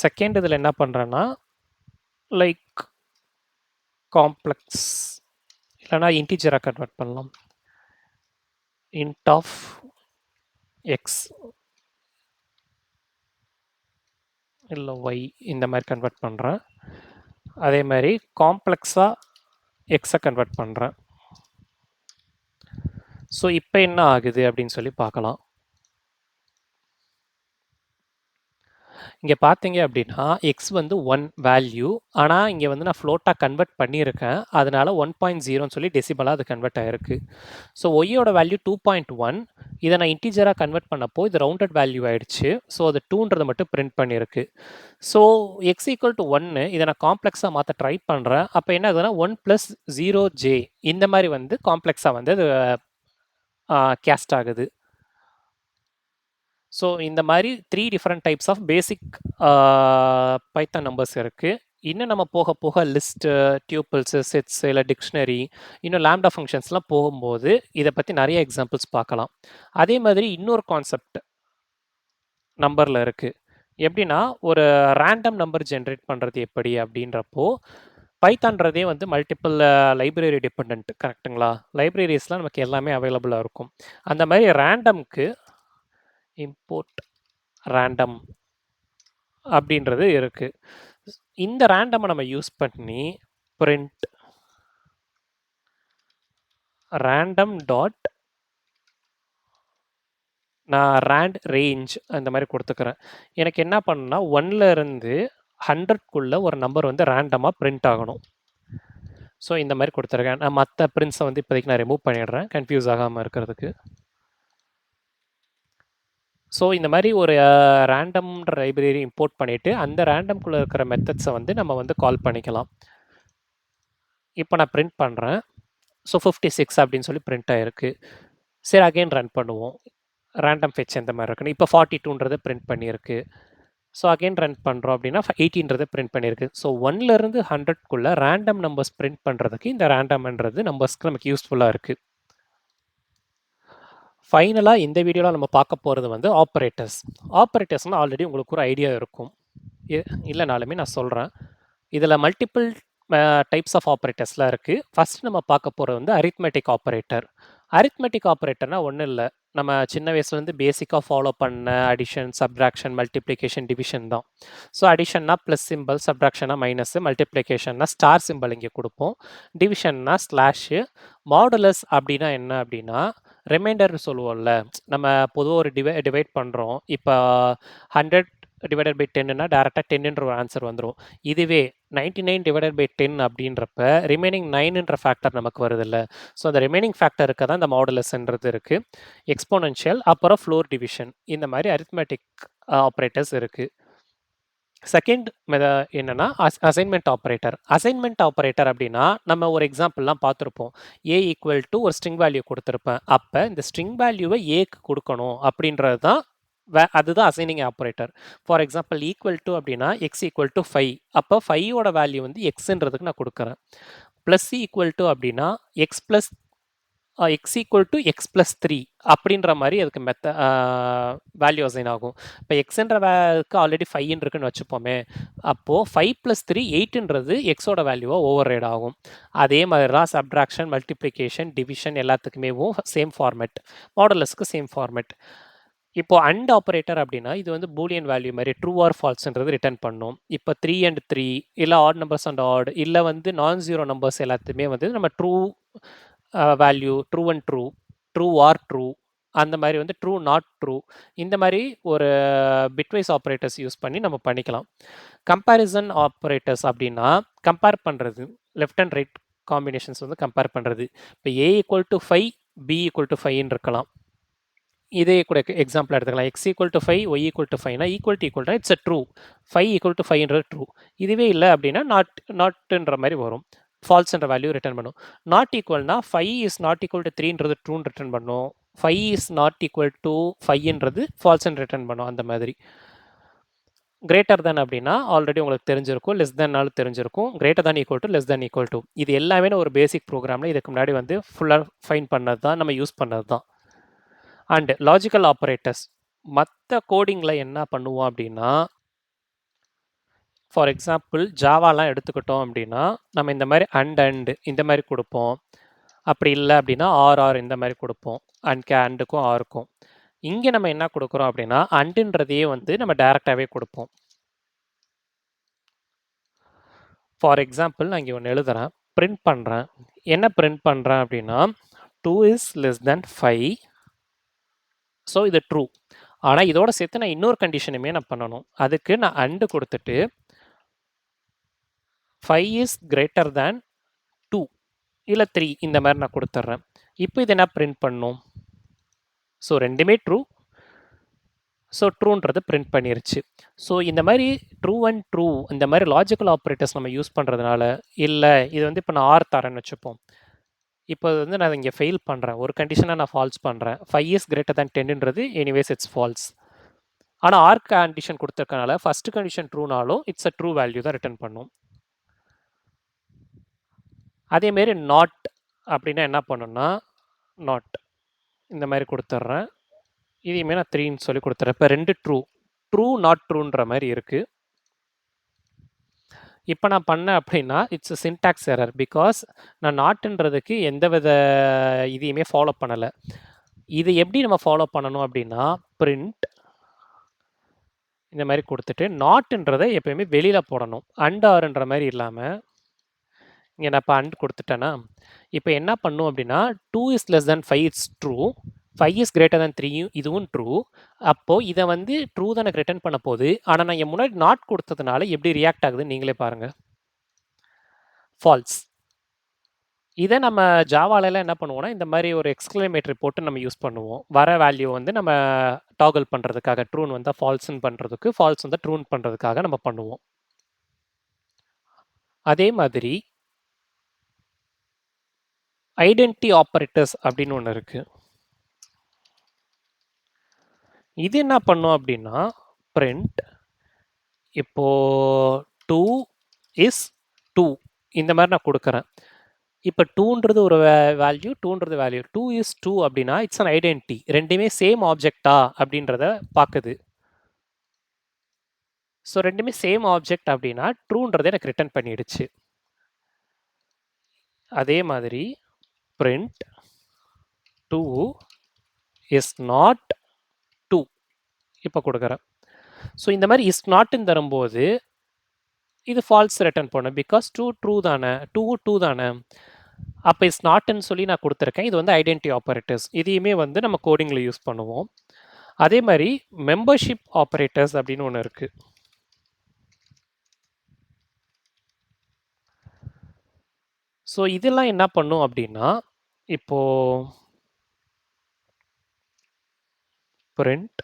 செகண்ட் இதில் என்ன பண்ணுறேன்னா லைக் காம்ப்ளெக்ஸ் இல்லைனா இன்டீஜராக கன்வெர்ட் பண்ணலாம். int of x இல்லை y இந்த மாதிரி கன்வெர்ட் பண்ணுறேன். அதே மாதிரி காம்ப்ளெக்ஸாக எக்ஸை கன்வெர்ட் பண்ணுறேன். ஸோ இப்போ என்ன ஆகுது அப்படின்னு சொல்லி பார்க்கலாம். இங்கே பார்த்தீங்க அப்படின்னா எக்ஸ் வந்து 1 வேல்யூ, ஆனால் இங்கே வந்து நான் ஃப்ளோட்டாக கன்வெர்ட் பண்ணியிருக்கேன். அதனால் 1.0ன்னு சொல்லி டெசிமலாக அது கன்வெர்ட் ஆகிருக்கு. ஸோ ஒய்யோட வேல்யூ 2.1, இதை நான் இன்டீஜராக கன்வெர்ட் பண்ணப்போ இது ரவுண்டட் வேல்யூ ஆகிடுச்சு. ஸோ அது 2ன்றதை மட்டும் பிரிண்ட் பண்ணியிருக்கு. ஸோ எக்ஸ் ஈக்குவல் டு 1 இதை நான் காம்ப்ளெக்ஸாக மாற்ற ட்ரை பண்ணுறேன். அப்போ என்ன ஆகுதுன்னா 1 + 0j இந்த மாதிரி வந்து காம்ப்ளெக்ஸாக வந்து அது கேஸ்ட் ஆகுது. ஸோ இந்த மாதிரி 3 different types of basic Python numbers இருக்குது. இன்னும் நம்ம போக போக லிஸ்ட்டு, டியூப்பிள்ஸு, செட்ஸ் இல்லை டிக்ஷனரி, இன்னும் லாம்டா ஃபங்க்ஷன்ஸ்லாம் போகும்போது இதை பற்றி நிறைய எக்ஸாம்பிள்ஸ் பார்க்கலாம். அதே மாதிரி இன்னொரு கான்செப்ட் நம்பரில் இருக்குது. எப்படின்னா ஒரு ரேண்டம் நம்பர் ஜென்ரேட் பண்ணுறது எப்படி அப்படின்றப்போ பைத்தான்றதே வந்து மல்டிபிள் லைப்ரரி டிபெண்ட், கரெக்டுங்களா? லைப்ரரிஸ்லாம் நமக்கு எல்லாமே அவைலபிளாக இருக்கும். அந்த மாதிரி ரேண்டம்க்கு இம்போர்ட் ரேண்டம் அப்படின்றது இருக்குது. இந்த ரேண்டமை நம்ம யூஸ் பண்ணி பிரிண்ட் ரேண்டம் டாட் நான் ரேண்ட் ரேஞ்ச் அந்த மாதிரி கொடுத்துக்கிறேன். எனக்கு என்ன பண்ணுன்னா 1லேருந்து 100க்குள்ளே ஒரு நம்பர் வந்து ரேண்டமாக பிரிண்ட் ஆகணும். ஸோ இந்த மாதிரி கொடுத்துருக்கேன். நான் மற்ற பிரிண்ட்ஸை வந்து இப்போதைக்கு நான் ரிமூவ் பண்ணிடுறேன் கன்ஃபியூஸ் ஆகாமல் இருக்கிறதுக்கு. ஸோ இந்த மாதிரி ஒரு ரேண்டம்ன்ற லைப்ரரி இம்போர்ட் பண்ணிவிட்டு அந்த ரேண்டம்குள்ளே இருக்கிற மெத்தட்ஸை வந்து நம்ம வந்து கால் பண்ணிக்கலாம். இப்போ நான் பிரிண்ட் பண்ணுறேன். ஸோ 56 அப்படின்னு சொல்லி பிரிண்ட் ஆகிருக்கு. சரி அகெயின் ரன் பண்ணுவோம். ரேண்டம் ஃபெச் எந்த மாதிரி இருக்குன்னு. இப்போ 42ன்றதை பிரிண்ட் பண்ணியிருக்கு. ஸோ அகெயின் ரன் பண்ணுறோம் அப்படின்னா 80ன்றதை பிரிண்ட் பண்ணியிருக்கு. ஸோ 1லேருந்து 100க்குள்ளே ரேண்டம் நம்பர்ஸ் பிரிண்ட் பண்ணுறதுக்கு இந்த ரேண்டம்ன்றது நம்பர்ஸ்க்கு நமக்கு யூஸ்ஃபுல்லாக இருக்குது. ஃபைனலாக இந்த வீடியோவில் நம்ம பார்க்க போகிறது வந்து ஆப்ரேட்டர்ஸ். ஆப்ரேட்டர்ஸ்னால் ஆல்ரெடி உங்களுக்கு ஒரு ஐடியா இருக்கும், இல்லைனாலுமே நான் சொல்கிறேன். இதில் மல்டிபிள் டைப்ஸ் ஆஃப் ஆப்ரேட்டர்ஸ்லாம் இருக்குது. ஃபஸ்ட் நம்ம பார்க்க போகிறது வந்து அரித்மெட்டிக் ஆப்ரேட்டர். அரித்மெட்டிக் ஆப்ரேட்டர்னால் ஒன்றும் இல்லை, நம்ம சின்ன வயசுலேருந்து பேசிக்காக ஃபாலோ பண்ண அடிஷன், சப்ட்ராக்ஷன், மல்டிப்ளிகேஷன், டிவிஷன் தான். ஸோ அடிஷன்னா ப்ளஸ் சிம்பிள், சப்ட்ராக்ஷனா மைனஸு, மல்டிப்ளிகேஷன்னா ஸ்டார் சிம்பிள் இங்கே கொடுப்போம், டிவிஷன்னா ஸ்லாஷு. மாடுலஸ் அப்படின்னா என்ன அப்படின்னா ரிமைண்டர் சொல்லுவோம்ல, நம்ம பொதுவாக ஒரு டிவைட் பண்ணுறோம். இப்போ 100 டிவைடட் பை 10ன்னா டேரெக்டாக 10ன்ற ஒரு ஆன்சர் வந்துடும். இதுவே 99 டிவைடட் பை 10 அப்படின்றப்ப ரிமைனிங் 9ன்ற ஃபேக்டர் நமக்கு வருது இல்லை. ஸோ அந்த ரிமைனிங் ஃபேக்டருக்கு தான் இந்த மாடுலஸ்ன்றது இருக்குது. எக்ஸ்போனென்ஷியல், அப்புறம் ஃப்ளோர் டிவிஷன், இந்த மாதிரி அரித்மெட்டிக் ஆப்ரேட்டர்ஸ் இருக்குது. செகண்ட் என்னன்னா அசைன்மெண்ட் ஆப்ரேட்டர். அசைன்மெண்ட் ஆப்ரேட்டர் அப்படின்னா நம்ம ஒரு எக்ஸாம்பிள்லாம் பார்த்துருப்போம். ஏ ஈக்குவல் டு ஒரு ஸ்ட்ரிங் வேல்யூ கொடுத்துருப்பேன். அப்போ இந்த ஸ்ட்ரிங் வேல்யூவை ஏக்கு கொடுக்கணும் அப்படின்றது தான் அதுதான் assigning operator. For example equal to அப்படின்னா எக்ஸ் ஈக்குவல் டு 5, அப்போ 5ஓட வேல்யூ வந்து எக்ஸுன்றதுக்கு நான் கொடுக்குறேன். ப்ளஸ் ஈக்குவல் டு அப்படின்னா X plus X equal to X plus 3 அப்படின்ற மாதிரி அதுக்கு வேல்யூ அசைன் ஆகும். இப்போ எக்ஸ்ன்ற வேல்யூக்கு ஆல்ரெடி 5 இருக்குன்னு வச்சுப்போமே, அப்போது 5 + 3 8ன்றது எக்ஸோட வேல்யூவாக ஓவர் ரைட் ஆகும். அதே மாதிரி தான் சப்ட்ராக்ஷன், மல்டிப்ளிகேஷன், டிவிஷன் எல்லாத்துக்குமே சேம் ஃபார்மேட். மாடுலஸ்க்கு சேம் ஃபார்மேட். இப்போ அண்ட் ஆப்பரேட்டர் அப்படின்னா இது வந்து பூலியன் வேல்யூ மாதிரி ட்ரூ ஆர் ஃபால்ஸ்ன்றது ரிட்டர்ன் பண்ணும். இப்போ 3 அண்ட் 3 இல்லை ஆட் நம்பர்ஸ் அண்ட் ஆட் இல்லை வந்து நான் ஜீரோ நம்பர்ஸ் எல்லாத்தையுமே வந்து நம்ம true value, true and true, true are true, அந்த மாதிரி வந்து ட்ரூ நாட் ட்ரூ, இந்த மாதிரி ஒரு பிட்வைஸ் ஆப்ரேட்டர்ஸ் யூஸ் பண்ணி நம்ம பண்ணிக்கலாம். கம்பேரிசன் ஆப்ரேட்டர்ஸ் அப்படின்னா கம்பேர் பண்ணுறது, லெஃப்ட் அண்ட் ரைட் காம்பினேஷன்ஸ் வந்து கம்பேர் பண்ணுறது. இப்போ A equal to 5, B equal to 5ன்னு இருக்கலாம். இதே கூட எக்ஸாம்பிள் எடுத்துக்கலாம். X equal to 5, Y equal to 5னா ஈக்குவல்னா it's a true, 5 equal to 5ன்றது ட்ரூ. இதுவே இல்லை அப்படின்னா நாட்ன்ற மாதிரி வரும், ஃபால்ஸ்ன்ற வேல்யூ ரிட்டர்ன் பண்ணும். நாட் ஈக்குவல்னா 5 இஸ் நாட் ஈக்குவல் டு 3ன்றது ட்ரூன்னு ரிட்டர்ன் பண்ணும், 5 is not equal to 5ன்றது ஃபால்ஸ்ன்னு return பண்ணும். அந்த மாதிரி கிரேட்டர் தேன் அப்படின்னா ஆல்ரெடி உங்களுக்கு தெரிஞ்சிருக்கும், லெஸ் தேன்னாலும் தெரிஞ்சிருக்கும், greater than equal to, less than equal to. இது எல்லாமே ஒரு பேசிக் ப்ரோக்ராமில் இதுக்கு முன்னாடி வந்து ஃபுல்லாக ஃபைன் பண்ணது தான், நம்ம யூஸ் பண்ணது தான். அண்ட் லாஜிக்கல் ஆப்ரேட்டர்ஸ் மற்ற கோடிங்கில் என்ன பண்ணுவோம் அப்படின்னா, ஃபார் எக்ஸாம்பிள் ஜாவாலாம் எடுத்துக்கிட்டோம் அப்படின்னா நம்ம இந்த மாதிரி அண்ட் இந்த மாதிரி கொடுப்போம். அப்படி இல்லை அப்படின்னா ஆர் இந்த மாதிரி கொடுப்போம், அண்டுக்கும் ஆருக்கும். இங்கே நம்ம என்ன கொடுக்குறோம் அப்படின்னா அண்டுன்றதையே வந்து நம்ம டைரெக்டாகவே கொடுப்போம். ஃபார் எக்ஸாம்பிள் நான் இங்கே ஒன்று எழுதுகிறேன், பிரிண்ட் பண்ணுறேன். என்ன பிரிண்ட் பண்ணுறேன் அப்படின்னா 2 இஸ் லெஸ் தேன் 5. ஸோ இது ட்ரூ. ஆனால் இதோட சேர்த்து நான் இன்னொரு கண்டிஷனுமே நான் பண்ணணும். அதுக்கு நான் அண்டு கொடுத்துட்டு 5 இஸ் கிரேட்டர் தேன் 2 இல்லை 3 இந்த மாதிரி நான் கொடுத்துட்றேன். இப்போ இது என்ன பிரிண்ட் பண்ணும்? ஸோ ரெண்டுமே ட்ரூ, ஸோ ட்ரூன்றது பிரிண்ட் பண்ணிருச்சு. ஸோ இந்த மாதிரி ட்ரூ அண்ட் ட்ரூ இந்த மாதிரி லாஜிக்கல் ஆப்ரேட்டர்ஸ் நம்ம யூஸ் பண்ணுறதுனால, இல்லை இது வந்து இப்போ நான் ஆர் தரேன்னு வச்சுப்போம். இப்போ வந்து நான் இங்கே ஃபெயில் பண்ணுறேன், ஒரு கண்டிஷனாக நான் ஃபால்ஸ் பண்ணுறேன், 5 இஸ் கிரேட்டர் தேன் 10ன்றது எனிவேஸ் இட்ஸ் ஃபால்ஸ். ஆனால் ஆர் கண்டிஷன் கொடுத்துருக்கனால ஃபஸ்ட்டு கண்டிஷன் ட்ரூனாலும் இட்ஸ் அ ட்ரூ வேல்யூ தான் ரிட்டர்ன் பண்ணும். அதேமாரி நாட் அப்படின்னா என்ன பண்ணுன்னா நாட் இந்த மாதிரி கொடுத்துட்றேன். இதையுமே நான் 3ன்னு சொல்லி கொடுத்துட்றேன். இப்போ ரெண்டு ட்ரூ நாட் ட்ரூன்ற மாதிரி இருக்குது. இப்போ நான் பண்ணேன் அப்படின்னா இட்ஸ் சின்டாக்ஸ் எரர், பிகாஸ் நான் நாட்டுன்றதுக்கு எந்த வித இதையுமே ஃபாலோ பண்ணலை. இது எப்படி நம்ம ஃபாலோ பண்ணணும் அப்படின்னா பிரிண்ட் இந்த மாதிரி கொடுத்துட்டு நாட்டுன்றதை எப்பயுமே வெளியில் போடணும், அண்ட் ஆறுன்ற மாதிரி இல்லாமல். இங்கே நான் இப்போ அண்ட் கொடுத்துட்டேன்னா இப்போ என்ன பண்ணும் அப்படின்னா 2 is less than 5 it's true, 5 is greater தேன் 3 இதுவும் ட்ரூ. அப்போது இதை வந்து ட்ரூ தான் எனக்கு ரிட்டர்ன் பண்ண போகுது. ஆனால் நான் என் முன்னாடி நாட் கொடுத்ததுனால எப்படி ரியாக்ட் ஆகுதுன்னு நீங்களே பாருங்கள், ஃபால்ஸ். இதை நம்ம ஜாவாலெலாம் என்ன பண்ணுவோம்னா இந்த மாதிரி ஒரு எக்ஸ்க்ளமேட்டரி போட்டு நம்ம யூஸ் பண்ணுவோம், வர வேல்யூ வந்து நம்ம டாகல் பண்ணுறதுக்காக, ட்ரூன் வந்தால் ஃபால்ஸ்ன்னு பண்ணுறதுக்கு, ஃபால்ஸ் வந்தால் ட்ரூன் பண்ணுறதுக்காக நம்ம பண்ணுவோம். அதே மாதிரி ஐடென்டிட்டி ஆப்பரேட்டர்ஸ் அப்படின்னு ஒன்று இருக்குது. இது என்ன பண்ணும் அப்படின்னா பிரிண்ட் இப்போது 2 இஸ் 2 இந்த மாதிரி நான் கொடுக்குறேன். இப்போ 2ன்றது ஒரு வேல்யூ, 2ன்றது வேல்யூ. 2 இஸ் 2 அப்படின்னா இட்ஸ் அன் ஐடென்டிட்டி, ரெண்டுமே சேம் ஆப்ஜெக்டா அப்படின்றத பார்க்குது. ஸோ ரெண்டுமே சேம் ஆப்ஜெக்ட் அப்படின்னா ட்ரூன்றதை எனக்கு ரிட்டர்ன் பண்ணிடுச்சு. அதே மாதிரி பிரிண்ட் 2 இஸ் நாட் 2 இப்போ கொடுக்குறேன். ஸோ இந்த மாதிரி இஸ் நாட்டுன்னு தரும்போது இது ஃபால்ஸ் ரிட்டர்ன் பண்ணும், பிகாஸ் 2 ட்ரூ தானே, 2 தானே. அப்போ இஸ் நாட்டுன்னு சொல்லி நான் கொடுத்துருக்கேன். இது வந்து ஐடென்டிட்டி ஆப்பரேட்டர்ஸ், இதையுமே வந்து நம்ம கோடிங்கில் யூஸ் பண்ணுவோம். அதே மாதிரி மெம்பர்ஷிப் ஆப்பரேட்டர்ஸ் அப்படின்னு ஒன்று இருக்குது. ஸோ இதெல்லாம் என்ன பண்ணும் அப்படின்னா இப்போது பிரிண்ட்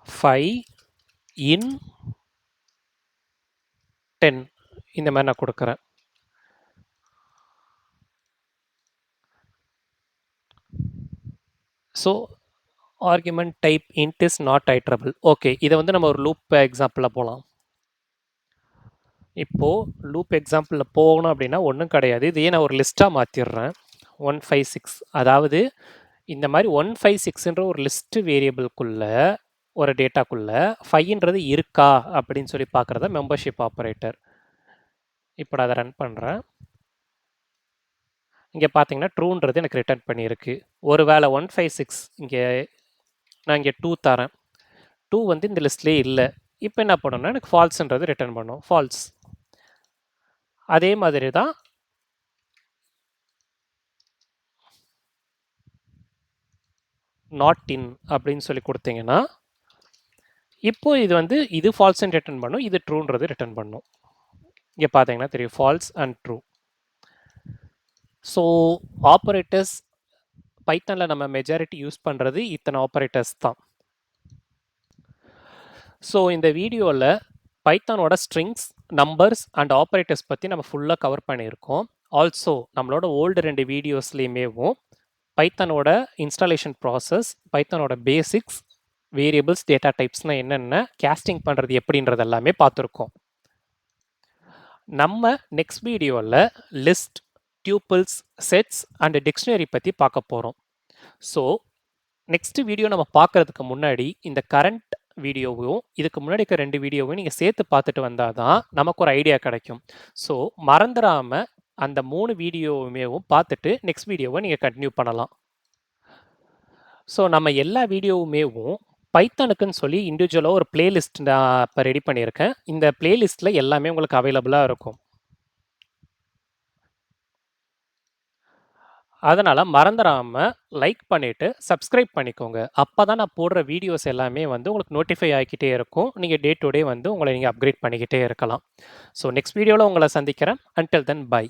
5 இன் 10 இந்த மாதிரி நான் கொடுக்குறேன். So argument type int is not iterable. Okay, இதை வந்து நம்ம ஒரு லூப் எக்ஸாம்பிளில் போகலாம். இப்போது லூப் எக்ஸாம்பிளில் போகணும் அப்படின்னா ஒன்றும் கிடையாது, இதையே நான் ஒரு லிஸ்ட்டாக மாற்றிடுறேன். 156, அதாவது இந்த மாதிரி 156ன்ற ஒரு லிஸ்ட்டு வேரியபிள்குள்ளே ஒரு டேட்டாக்குள்ளே 5ன்றது இருக்கா அப்படின்னு சொல்லி பார்க்குறத மெம்பர்ஷிப் ஆப்பரேட்டர். இப்போ நான் அதை ரன் பண்ணுறேன். இங்கே பார்த்தீங்கன்னா ட்ரூன்றது எனக்கு ரிட்டர்ன் பண்ணியிருக்கு. ஒரு வேளை 156 இங்கே நான் இங்கே 2 தரேன். 2 வந்து இந்த லிஸ்ட்லேயே இல்லை. இப்போ என்ன பண்ணணும்னா எனக்கு ஃபால்ஸ்ன்றது ரிட்டர்ன் பண்ணும். ஃபால்ஸ். அதே மாதிரி தான் நாட் இன் அப்படின்னு சொல்லி கொடுத்தீங்கன்னா இப்போ இது வந்து இது ஃபால்ஸ்ன்னு ரிட்டர்ன் பண்ணும், இது ட்ரூன்றது ரிட்டர்ன் பண்ணும். இங்கே பார்த்தீங்கன்னா தெரியும் false and true. So operators பைத்தனில் நம்ம மெஜாரிட்டி யூஸ் பண்ணுறது இத்தனை ஆப்பரேட்டர்ஸ் தான். ஸோ இந்த வீடியோவில் பைத்தானோட ஸ்ட்ரிங்ஸ், நம்பர்ஸ் அண்ட் ஆப்பரேட்டர்ஸ் பற்றி நம்ம ஃபுல்லாக கவர் பண்ணியிருக்கோம். ஆல்சோ நம்மளோட ஓல்டு 2 வீடியோஸ்லேயுமேவும் பைத்தானோட இன்ஸ்டாலேஷன் ப்ராசஸ், பைத்தானோட பேசிக்ஸ், வேரியபிள்ஸ், டேட்டா டைப்ஸ்னால் என்னென்ன, கேஸ்டிங் பண்ணுறது எப்படின்றது எல்லாமே பார்த்துருக்கோம். நம்ம நெக்ஸ்ட் வீடியோவில் list, tuples, sets and dictionary பற்றி பார்க்க போகிறோம். ஸோ நெக்ஸ்ட் வீடியோ நம்ம பார்க்குறதுக்கு முன்னாடி இந்த கரண்ட் வீடியோவும் இதுக்கு முன்னாடி இருக்க 2 வீடியோவும் நீங்கள் சேர்த்து பார்த்துட்டு வந்தால் தான் நமக்கு ஒரு ஐடியா கிடைக்கும். ஸோ மறந்துடாமல் அந்த 3 வீடியோவுமேவும் பார்த்துட்டு நெக்ஸ்ட் வீடியோவை நீங்கள் கண்டினியூ பண்ணலாம். ஸோ நம்ம எல்லா வீடியோவுமேவும் பைத்தானுக்குன்னு சொல்லி இண்டிவிஜுவலாக ஒரு பிளேலிஸ்ட் நான் இப்போ ரெடி பண்ணியிருக்கேன். இந்த பிளேலிஸ்ட்டில் எல்லாமே உங்களுக்கு அவைலபிளாக இருக்கும். அதனால் மறந்துடாமல் லைக் பண்ணிவிட்டு சப்ஸ்கிரைப் பண்ணிக்கோங்க. அப்போ தான் நான் போடுற வீடியோஸ் எல்லாமே வந்து உங்களுக்கு நோட்டிஃபை ஆகிக்கிட்டே இருக்கும். நீங்கள் டே டு டே வந்து உங்களை நீங்கள் அப்கிரேட் பண்ணிக்கிட்டே இருக்கலாம். ஸோ நெக்ஸ்ட் வீடியோவில் உங்களை சந்திக்கிறேன். Until then by.